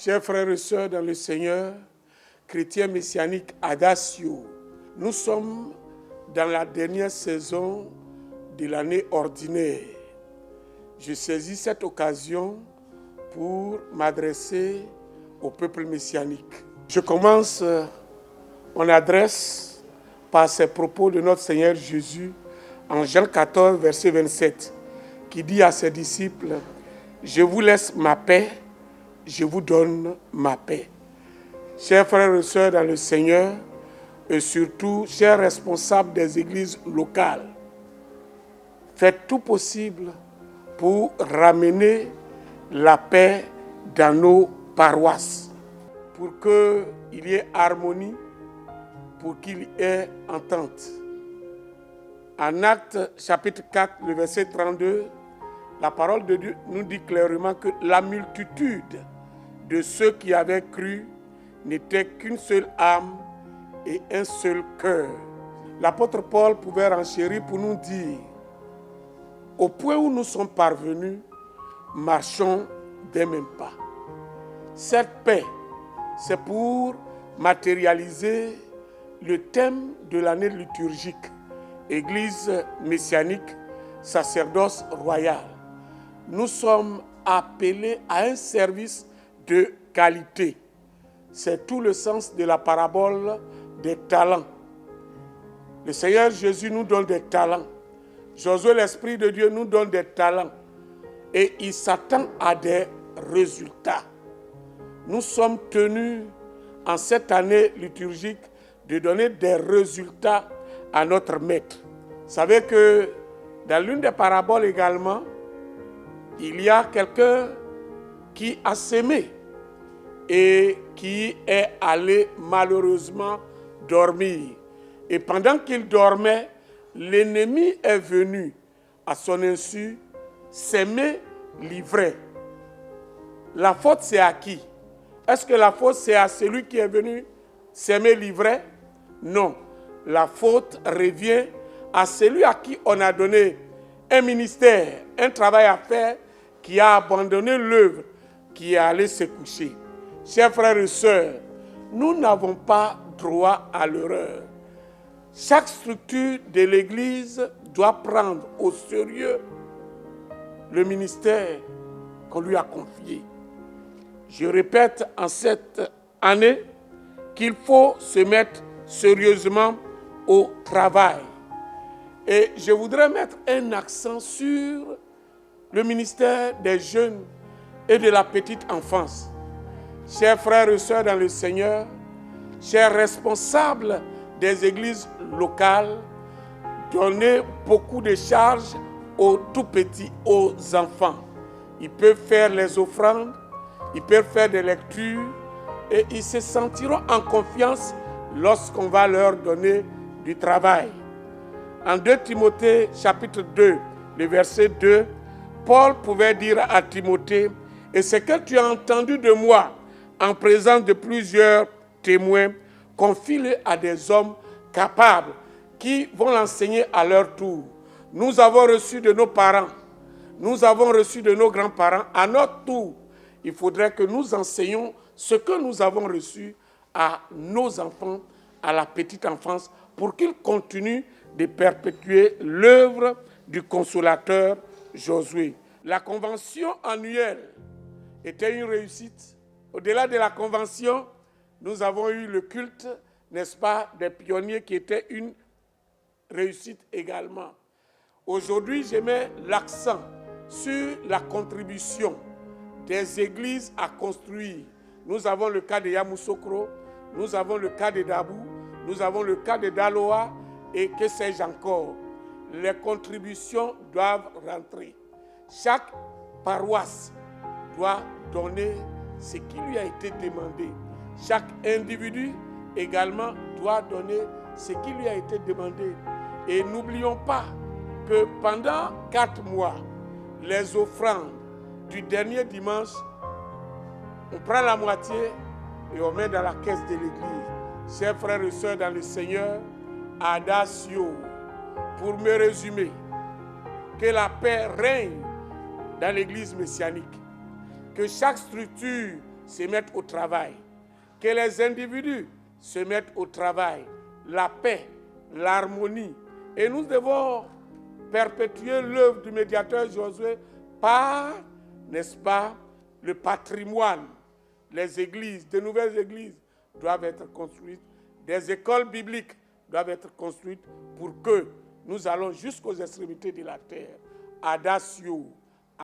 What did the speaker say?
Chers frères et sœurs dans le Seigneur, chrétiens messianiques Adasio, nous sommes dans la dernière saison de l'année ordinaire. Je saisis cette occasion pour m'adresser au peuple messianique. Je commence mon adresse par ces propos de notre Seigneur Jésus en Jean 14, verset 27, qui dit à ses disciples, « Je vous laisse ma paix, je vous donne ma paix. » Chers frères et sœurs dans le Seigneur, et surtout chers responsables des églises locales, faites tout possible pour ramener la paix dans nos paroisses, pour qu'il y ait harmonie, pour qu'il y ait entente. En Actes chapitre 4, le verset 32, la parole de Dieu nous dit clairement que la multitude de ceux qui avaient cru n'était qu'une seule âme et un seul cœur. L'apôtre Paul pouvait renchérir pour nous dire, au point où nous sommes parvenus, marchons des mêmes pas. Cette paix, c'est pour matérialiser le thème de l'année liturgique, Église messianique, sacerdoce royal. Nous sommes appelés à un service de qualité. C'est tout le sens de la parabole des talents. Le Seigneur Jésus nous donne des talents. Josué, l'Esprit de Dieu, nous donne des talents. Et il s'attend à des résultats. Nous sommes tenus, en cette année liturgique, de donner des résultats à notre Maître. Vous savez que dans l'une des paraboles également, il y a quelqu'un qui a sémé et qui est allé malheureusement dormir. Et pendant qu'il dormait, l'ennemi est venu à son insu s'aimer l'ivraie. La faute, c'est à qui? Est-ce que la faute, c'est à celui qui est venu s'aimer l'ivraie? Non. La faute revient à celui à qui on a donné un ministère, un travail à faire, qui a abandonné l'œuvre, qui est allé se coucher. Chers frères et sœurs, nous n'avons pas droit à l'erreur. Chaque structure de l'Église doit prendre au sérieux le ministère qu'on lui a confié. Je répète en cette année qu'il faut se mettre sérieusement au travail. Et je voudrais mettre un accent sur le ministère des jeunes et de la petite enfance. Chers frères et sœurs dans le Seigneur, chers responsables des églises locales, donnez beaucoup de charges aux tout petits, aux enfants. Ils peuvent faire les offrandes, ils peuvent faire des lectures et ils se sentiront en confiance lorsqu'on va leur donner du travail. En 2 Timothée chapitre 2, le verset 2, Paul pouvait dire à Timothée, « Et ce que tu as entendu de moi en présence de plusieurs témoins, confie-le à des hommes capables qui vont l'enseigner à leur tour. Nous avons reçu de nos parents, nous avons reçu de nos grands-parents. À notre tour, il faudrait que nous enseignions ce que nous avons reçu à nos enfants, à la petite enfance, pour qu'ils continuent de perpétuer l'œuvre du consolateur Josué. » La convention annuelle était une réussite. Au-delà de la convention, nous avons eu le culte, n'est-ce pas, des pionniers qui était une réussite également. Aujourd'hui, je mets l'accent sur la contribution des églises à construire. Nous avons le cas de Yamoussoukro, nous avons le cas de Dabou, nous avons le cas de Daloa et que sais-je encore. Les contributions doivent rentrer. Chaque paroisse doit donner ce qui lui a été demandé. Chaque individu également doit donner ce qui lui a été demandé. Et n'oublions pas que pendant 4 mois, les offrandes du dernier dimanche, on prend la moitié et on met dans la caisse de l'église. Chers frères et sœurs dans le Seigneur, Adasio, pour me résumer, que la paix règne dans l'église messianique, que chaque structure se mettent au travail, que les individus se mettent au travail, la paix, l'harmonie. Et nous devons perpétuer l'œuvre du médiateur Josué par, n'est-ce pas, le patrimoine. Les églises, de nouvelles églises doivent être construites, des écoles bibliques doivent être construites pour que nous allons jusqu'aux extrémités de la terre. Adasio.